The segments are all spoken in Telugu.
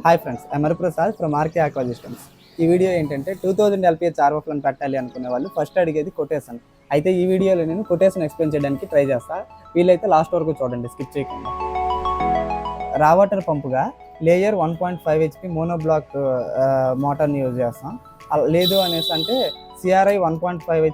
హాయ్ ఫ్రెండ్స్, ఐ మరుప్రసాద్ ఫ్రమ్ ఆర్కే ఆక్వా సిస్టమ్స్. ఈ వీడియో ఏంటంటే 2000 LPH RO ప్లాంట్ పెట్టాలి అనుకునే వాళ్ళు ఫస్ట్ అడిగేది కొటేషన్. అయితే ఈ వీడియోలో నేను కొటేషన్ ఎక్స్ప్లెయిన్ చేయడానికి ట్రై చేస్తాను. వీలైతే లాస్ట్ వరకు చూడండి, స్కిప్ చేయకుండా. రా వాటర్ పంపుగా లేయర్ 1.5 HP మోనోబ్లాక్ మోటార్ని యూజ్ చేస్తాం. లేదు అనేసి అంటే CRI 1.5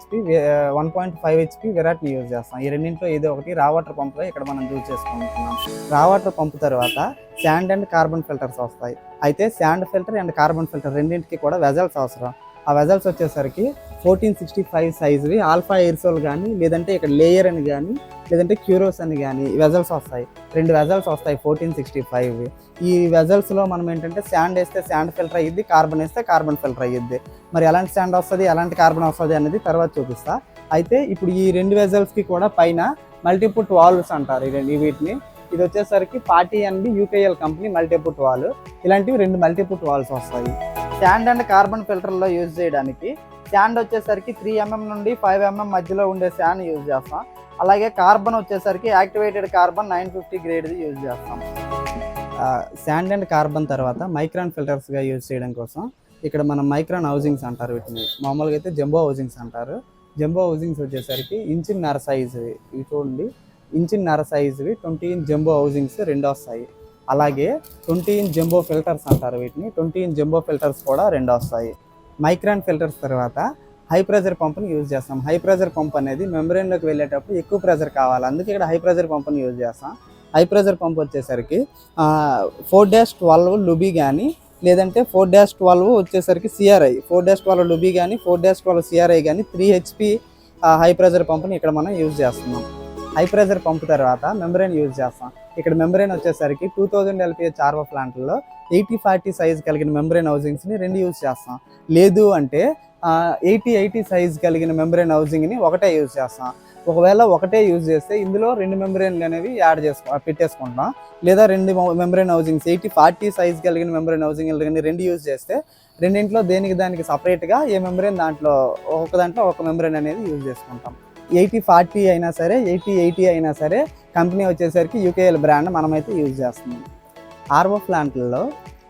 HP విరాట్ని యూజ్ చేస్తాం. ఈ రెండింటిలో ఏదో ఒకటి రా వాటర్ పంపులో ఇక్కడ మనం యూజ్ చేసుకుంటున్నాం. రా వాటర్ పంపు తర్వాత శాండ్ అండ్ కార్బన్ ఫిల్టర్స్ వస్తాయి. అయితే sand filter and carbon filter రెండింటికి కూడా వెజల్స్ అవసరం. ఆ వెజల్స్ వచ్చేసరికి 1465 సైజువి ఆల్ఫా ఎయిర్సోల్ కానీ, లేదంటే ఇక్కడ లేయర్ అని కానీ, లేదంటే క్యూరోస్ అని కానీ వెజల్స్ వస్తాయి. 2 వెజల్స్ వస్తాయి 1465. ఈ వెజల్స్లో మనం ఏంటంటే శాండ్ వేస్తే శాండ్ ఫిల్టర్ అయ్యిద్ది, కార్బన్ వేస్తే కార్బన్ ఫిల్టర్ అయ్యిద్ది. మరి ఎలాంటి శాండ్ వస్తుంది, ఎలాంటి కార్బన్ వస్తుంది అనేది తర్వాత చూపిస్తా. అయితే ఇప్పుడు ఈ 2 వెజల్స్కి కూడా పైన మల్టీపుట్ వాల్వ్స్ అంటారు వీటిని. ఇది వచ్చేసరికి 40 NB UKL కంపెనీ మల్టీపుట్ వాల్. ఇలాంటివి 2 మల్టీపుట్ వాల్స్ వస్తాయి. శాండ్ అండ్ కార్బన్ ఫిల్టర్లో యూజ్ చేయడానికి శాండ్ వచ్చేసరికి 3 mm నుండి 5 mm మధ్యలో ఉండే శాండ్ యూజ్ చేస్తాం. అలాగే కార్బన్ వచ్చేసరికి యాక్టివేటెడ్ కార్బన్ 950 గ్రేడ్ది యూజ్ చేస్తాం. శాండ్ అండ్ కార్బన్ తర్వాత మైక్రాన్ ఫిల్టర్స్గా యూజ్ చేయడం కోసం ఇక్కడ మనం మైక్రాన్ హౌజింగ్స్ అంటారు వీటిని. మామూలుగా అయితే జంబో హౌజింగ్స్ అంటారు. జంబో హౌజింగ్స్ వచ్చేసరికి ఇంచున్నర సైజు, ఇవి చూడండి, ఇంచున్నర సైజువి 20 ఇంచ్ జంబో హౌజింగ్స్ 2 వస్తాయి. అలాగే 20 ఇంచ్ జంబో ఫిల్టర్స్ అంటారు వీటిని. 20 ఇంచ్ జంబో ఫిల్టర్స్ కూడా 2 వస్తాయి. మైక్రాన్ ఫిల్టర్స్ తర్వాత హై ప్రెజర్ పంప్ని యూజ్ చేస్తాం. హై ప్రెజర్ పంప్ అనేది మెంబ్రెయిన్లోకి వెళ్ళేటప్పుడు ఎక్కువ ప్రెజర్ కావాలి, అందుకే ఇక్కడ హై ప్రెజర్ పంప్ని యూజ్ చేస్తాం. హై ప్రెజర్ పంప్ వచ్చేసరికి 4-12 లుబీ కానీ, లేదంటే 4-12 వచ్చేసరికి CRI, 4-12 లుబీ కానీ, 4-12 CRI కానీ 3 HP హై ప్రెజర్ పంప్ని ఇక్కడ మనం యూజ్ చేస్తున్నాం. హై ప్రెజర్ పంప్ తర్వాత మెంబ్రెయిన్ యూజ్ చేస్తాం. ఇక్కడ మెంబ్రెయిన్ వచ్చేసరికి 2000 LPH RO ప్లాంట్లో 80-40 సైజ్ కలిగిన మెంబ్రెయిన్ హౌజింగ్స్ని 2 యూజ్ చేస్తాం. లేదు అంటే 80-80 సైజ్ కలిగిన మెంబ్రెయిన్ హౌజింగ్ని ఒకటే యూజ్ చేస్తాం. ఒకవేళ ఒకటే యూజ్ చేస్తే ఇందులో 2 మెంబ్రెయిన్లు అనేవి పెట్టేసుకుంటాం. లేదా 2 మెంబ్రెయిన్ హౌజింగ్స్ 80-40 సైజ్ కలిగిన మెంబ్రెయిన్ హౌజింగ్ 2 యూజ్ చేస్తే రెండింటిలో దానికి సపరేట్గా ఏ మెంబ్రెయిన్ దాంట్లో ఒక మెంబ్రెయిన్ అనేది యూజ్ చేసుకుంటాం. 80-40 అయినా సరే, 80-80 అయినా సరే, కంపెనీ వచ్చేసరికి UKL బ్రాండ్ మనమైతే యూజ్ చేస్తున్నాం. RO ప్లాంట్లలో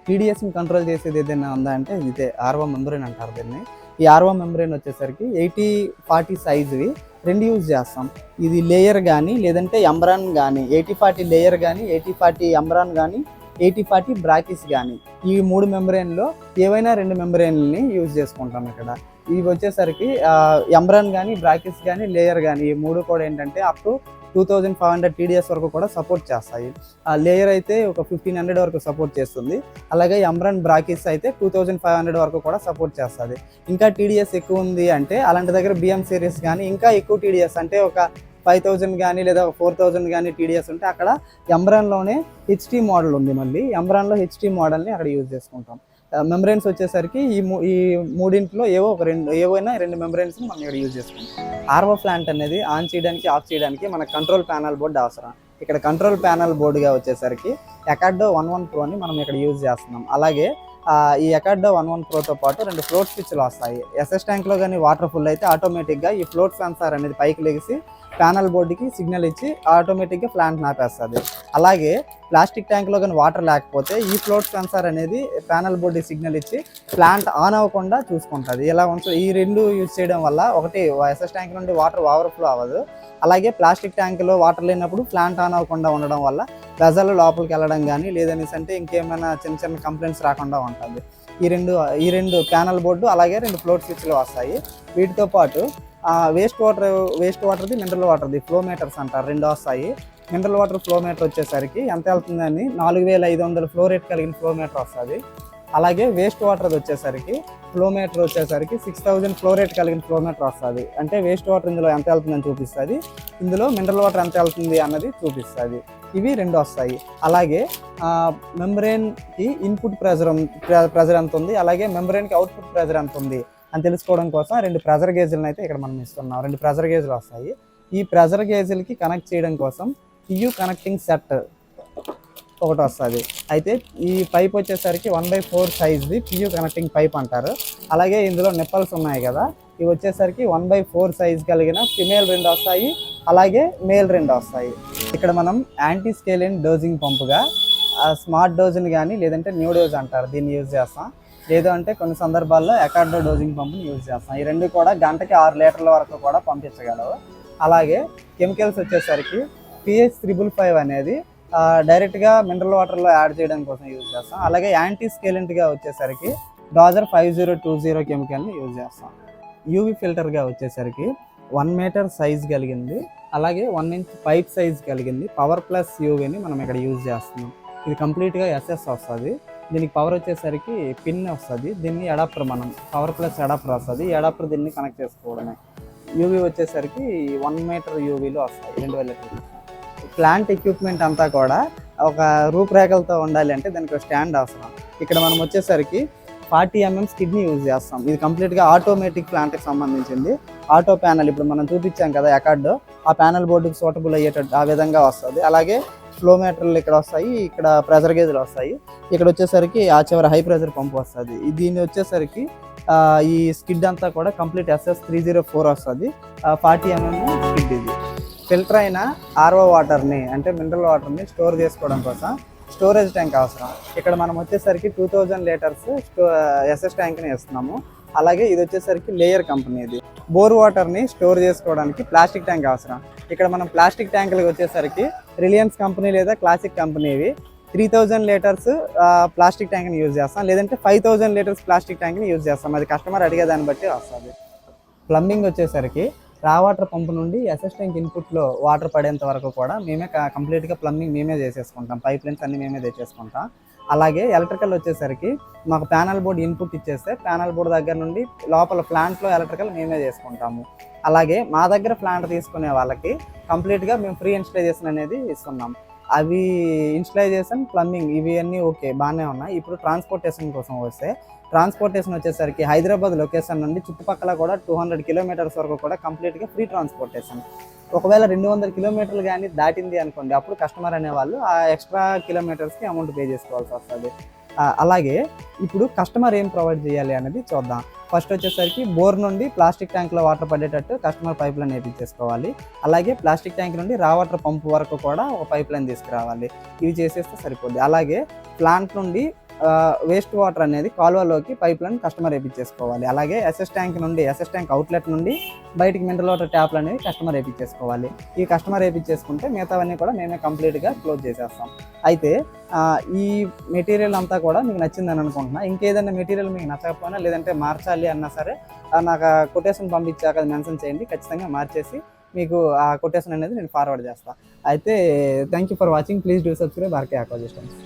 TDSని కంట్రోల్ చేసేది ఏదైనా ఉందా అంటే ఇదే RO మెంబ్రెయిన్ అంటారు దీన్ని. ఈ RO మెంబ్రెయిన్ వచ్చేసరికి 80-40 సైజువి 2 యూజ్ చేస్తాం. ఇది లేయర్ కానీ, లేదంటే ఎంబ్రాన్ కానీ, 80-40 లేయర్ కానీ, 80-40 ఎంబ్రాన్ కానీ, 80-40 బ్రాకిస్ కానీ, ఈ 3 మెంబ్రెయిన్లో ఏవైనా 2 మెంబ్రెయిన్ని యూజ్ చేసుకుంటాం ఇక్కడ. ఇవి వచ్చేసరికి ఎంబ్రాన్ కానీ, బ్రాకిస్ కానీ, లేయర్ కానీ, ఈ 3 కూడా ఏంటంటే అప్ టు 2500 TDS వరకు కూడా సపోర్ట్ చేస్తాయి. లేయర్ అయితే ఒక 1500 వరకు సపోర్ట్ చేస్తుంది. అలాగే ఎంబ్రాన్, బ్రాకిస్ అయితే 2500 వరకు కూడా సపోర్ట్ చేస్తుంది. ఇంకా TDS ఎక్కువ ఉంది అంటే అలాంటి దగ్గర BM సిరీస్ కానీ, ఇంకా ఎక్కువ TDS అంటే ఒక 5000 కానీ, లేదా 4000 కానీ TDS ఉంటే అక్కడ ఎంబ్రాన్లోనే HT మోడల్ ఉంది. మళ్ళీ ఎంబ్రాన్లో HT మోడల్ని అక్కడ యూజ్ చేసుకుంటాం. మెంబ్రెయిన్స్ వచ్చేసరికి ఈ మూడింటిలో ఏవైనా 2 మెంబ్రెయిన్స్ని మనం ఇక్కడ యూజ్ చేసుకుంటాం. RO ప్లాంట్ అనేది ఆన్ చేయడానికి, ఆఫ్ చేయడానికి మన కంట్రోల్ ప్యానల్ బోర్డు అవసరం. ఇక్కడ కంట్రోల్ ప్యానల్ బోర్డుగా వచ్చేసరికి ఎకార్డో 11 ప్రోని మనం ఇక్కడ యూజ్ చేస్తున్నాం. అలాగే ఈ ఎకార్డో 11 ప్రోతో పాటు 2 ఫ్లోట్ స్విచ్లు వస్తాయి. SS ట్యాంక్లో కానీ వాటర్ ఫుల్ అయితే ఆటోమేటిక్గా ఈ ఫ్లోట్ సెన్సార్ అనేది పైకి లెగిసి ప్యానల్ బోర్డుకి సిగ్నల్ ఇచ్చి ఆటోమేటిక్గా ప్లాంట్ నాపేస్తుంది. అలాగే ప్లాస్టిక్ ట్యాంక్లో కానీ వాటర్ లేకపోతే ఈ ఫ్లోట్ సెన్సార్ అనేది ప్యానల్ బోర్డుకి సిగ్నల్ ఇచ్చి ప్లాంట్ ఆన్ అవ్వకుండా చూసుకుంటుంది. ఇలా ఈ 2 యూజ్ చేయడం వల్ల ఒకటి SS ట్యాంక్ నుండి వాటర్ ఓవర్ఫ్లో అవ్వదు. అలాగే ప్లాస్టిక్ ట్యాంక్లో వాటర్ లేనప్పుడు ప్లాంట్ ఆన్ అవ్వకుండా ఉండడం వల్ల వెజల్ లోపలికి వెళ్ళడం కానీ, లేదనేసి అంటే ఇంకేమైనా చిన్న కంప్లైంట్స్ రాకుండా ఉంటుంది. ఈ రెండు ప్యానల్ బోర్డు అలాగే 2 ఫ్లోట్ స్విచ్లు వస్తాయి. వీటితో పాటు వేస్ట్ వాటర్ది, మినరల్ వాటర్ది ఫ్లో మీటర్స్ అంటారు 2 వస్తాయి. మినరల్ వాటర్ ఫ్లో మీటర్ వచ్చేసరికి ఎంత వెళ్తుందని 4500 ఫ్లో రేట్ కలిగిన ఫ్లో మీటర్ వస్తుంది. అలాగే వేస్ట్ వాటర్ది వచ్చేసరికి ఫ్లో మీటర్ వచ్చేసరికి 6000 ఫ్లో రేట్ కలిగిన ఫ్లో మీటర్ వస్తుంది. అంటే వేస్ట్ వాటర్ ఇందులో ఎంత వెళ్తుందని చూపిస్తుంది, ఇందులో మినరల్ వాటర్ ఎంత వెళ్తుంది అన్నది చూపిస్తుంది. ఇవి 2 వస్తాయి. అలాగే మెంబ్రెయిన్కి ఇన్పుట్ ప్రెజర్ ఎంత ఉంది, అలాగే మెంబ్రెయిన్కి అవుట్పుట్ ప్రెజర్ ఎంత ఉంది అని తెలుసుకోవడం కోసం 2 ప్రెజర్ గేజ్లను అయితే ఇక్కడ మనం ఇస్తున్నాం. 2 ప్రెజర్ గేజ్లు వస్తాయి. ఈ ప్రెజర్ గేజ్లకి కనెక్ట్ చేయడం కోసం PU కనెక్టింగ్ సెట్ ఒకటి వస్తుంది. అయితే ఈ పైప్ వచ్చేసరికి 1/4 సైజ్ది PU కనెక్టింగ్ పైప్ అంటారు. అలాగే ఇందులో నిప్పల్స్ ఉన్నాయి కదా, ఇవి వచ్చేసరికి 1/4 సైజ్ కలిగిన ఫిమేల్ 2 వస్తాయి, అలాగే మేల్ 2 వస్తాయి. ఇక్కడ మనం యాంటీ స్కేలిన్ డోజింగ్ పంపుగా స్మార్ట్ డోజ్ని కానీ లేదంటే న్యూ డోజ్ అంటారు, దీన్ని యూజ్ చేస్తాం. లేదు అంటే కొన్ని సందర్భాల్లో ఎకార్డో డోజింగ్ పంపుని యూజ్ చేస్తాం. ఈ రెండు కూడా గంటకి 6 లీటర్ల వరకు కూడా పంపించగలవు. అలాగే కెమికల్స్ వచ్చేసరికి పిహెచ్ 555 అనేది డైరెక్ట్గా మినరల్ వాటర్లో యాడ్ చేయడం కోసం యూజ్ చేస్తాం. అలాగే యాంటీ స్కేలెంట్గా వచ్చేసరికి డాజర్ 5020 కెమికల్ని యూజ్ చేస్తాం. యూవి ఫిల్టర్గా వచ్చేసరికి 1 మీటర్ సైజ్ కలిగింది, అలాగే 1 ఇంచ్ పైప్ సైజ్ కలిగింది పవర్ ప్లస్ యూవిని మనం ఇక్కడ యూజ్ చేస్తున్నాం. ఇది కంప్లీట్గా ఎస్ఎస్ వస్తుంది. దీనికి పవర్ వచ్చేసరికి పిన్ వస్తుంది. దీన్ని అడాప్టర్, మనం పవర్ ప్లస్ అడాప్టర్ వస్తుంది. ఈ అడాప్టర్ దీన్ని కనెక్ట్ చేసుకోవడమే. యూవీ వచ్చేసరికి 1 మీటర్ యూవీలో వస్తాయి 2000 లీటర్లు. ప్లాంట్ ఎక్విప్మెంట్ అంతా కూడా ఒక రూపురేఖలతో ఉండాలి అంటే దానికి ఒక స్టాండ్ అవసరం. ఇక్కడ మనం వచ్చేసరికి 40 mm స్కిడ్ని యూజ్ చేస్తాం. ఇది కంప్లీట్గా ఆటోమేటిక్ ప్లాంట్కి సంబంధించింది. ఆటో ప్యానల్ ఇప్పుడు మనం చూపించాం కదా ఎకార్డో, ఆ ప్యానల్ బోర్డుకి సూటబుల్ అయ్యేటట్టు ఆ విధంగా వస్తుంది. అలాగే ఫ్లో మీటర్లు ఇక్కడ వస్తాయి, ఇక్కడ ప్రెజర్ గేజ్లు వస్తాయి. ఇక్కడ వచ్చేసరికి ఆ చివరి హై ప్రెజర్ పంప్ వస్తుంది. దీన్ని వచ్చేసరికి ఈ స్కిడ్ అంతా కూడా కంప్లీట్ SS 304 వస్తుంది. 40 mm స్కిడ్. ఇది ఫిల్టర్ అయిన ఆర్ఓ వాటర్ని అంటే మినరల్ వాటర్ని స్టోర్ చేసుకోవడం కోసం స్టోరేజ్ ట్యాంక్ అవసరం. ఇక్కడ మనం వచ్చేసరికి 2000 లీటర్స్ SS ట్యాంక్ని వేస్తున్నాము. అలాగే ఇది వచ్చేసరికి లేయర్ కంపెనీది. బోర్ వాటర్ని స్టోర్ చేసుకోవడానికి ప్లాస్టిక్ ట్యాంక్ అవసరం. ఇక్కడ మనం ప్లాస్టిక్ ట్యాంకులకు వచ్చేసరికి రిలయన్స్ కంపెనీ లేదా క్లాసిక్ కంపెనీవి 3000 లీటర్స్ ప్లాస్టిక్ ట్యాంక్ని యూజ్ చేస్తాం, లేదంటే 5000 లీటర్స్ ప్లాస్టిక్ ట్యాంక్ని యూజ్ చేస్తాం. అది కస్టమర్ అడిగే దాన్ని బట్టి వస్తుంది. ప్లంబింగ్ వచ్చేసరికి రా వాటర్ పంపు నుండి ఎస్ఎస్ ట్యాంక్ ఇన్పుట్లో వాటర్ పడేంత వరకు కూడా మేమే కంప్లీట్గా ప్లంబింగ్ మేమే చేసేసుకుంటాం. పైప్ లైన్స్ అన్నీ మేమే తెచ్చేసుకుంటాం. అలాగే ఎలక్ట్రికల్ వచ్చేసరికి మాకు ప్యానల్ బోర్డ్ ఇన్పుట్ ఇచ్చేస్తే ప్యానల్ బోర్డ్ దగ్గర నుండి లోపల ప్లాంట్లో ఎలక్ట్రికల్ మేమే చేసుకుంటాము. అలాగే మా దగ్గర ప్లాంట్ తీసుకునే వాళ్ళకి కంప్లీట్గా మేము ఫ్రీ ఇన్స్టలేషన్ అనేది ఇస్తున్నాం. అవి ఇన్స్టలైజేషన్, ప్లంబింగ్ ఇవి అన్నీ ఓకే బాగానే ఉన్నాయి. ఇప్పుడు ట్రాన్స్పోర్టేషన్ కోసం వస్తే, ట్రాన్స్పోర్టేషన్ వచ్చేసరికి హైదరాబాద్ లొకేషన్ నుండి చుట్టుపక్కల కూడా 200 కిలోమీటర్స్ వరకు కూడా కంప్లీట్గా ఫ్రీ ట్రాన్స్పోర్టేషన్. ఒకవేళ 200 కిలోమీటర్లు కానీ దాటింది అనుకోండి, అప్పుడు కస్టమర్ అనేవాళ్ళు ఆ ఎక్స్ట్రా కిలోమీటర్స్కి అమౌంట్ పే చేసుకోవాల్సి వస్తుంది. అలాగే ఇప్పుడు కస్టమర్ ఏం ప్రొవైడ్ చేయాలి అనేది చూద్దాం. ఫస్ట్ వచ్చేసరికి బోర్ నుండి ప్లాస్టిక్ ట్యాంక్లో వాటర్ పడేటట్టు కస్టమర్ పైప్ లైన్ వేయించేసుకోవాలి. అలాగే ప్లాస్టిక్ ట్యాంక్ నుండి రా వాటర్ పంపు వరకు కూడా ఒక పైప్ లైన్ తీసుకురావాలి. ఇవి చేసేస్తే సరిపోద్ది. అలాగే ప్లాంట్ నుండి వేస్ట్ వాటర్ అనేది కాలువలోకి పైప్ లైన్ కస్టమర్ వేయించేసుకోవాలి. అలాగే ఎస్ఎస్ ట్యాంక్ అవుట్లెట్ నుండి బయటికి మినరల్ వాటర్ ట్యాప్లు అనేవి కస్టమర్ వేయించేసుకోవాలి. ఈ కస్టమర్ వేయించేసుకుంటే మిగతావన్నీ కూడా మేమే కంప్లీట్గా క్లోజ్ చేసేస్తాం. అయితే ఈ మెటీరియల్ అంతా కూడా మీకు నచ్చిందని అనుకుంటున్నా. ఇంకేదైనా మెటీరియల్ మీకు నచ్చకపోయినా లేదంటే మార్చాలి అన్నా సరే నాకు కొటేషన్ పంపించాక అది మెన్షన్ చేయండి. ఖచ్చితంగా మార్చేసి మీకు ఆ కొటేషన్ అనేది నేను ఫార్వర్డ్ చేస్తాను. అయితే thank you for watching. Please do subscribe R K aqua systems.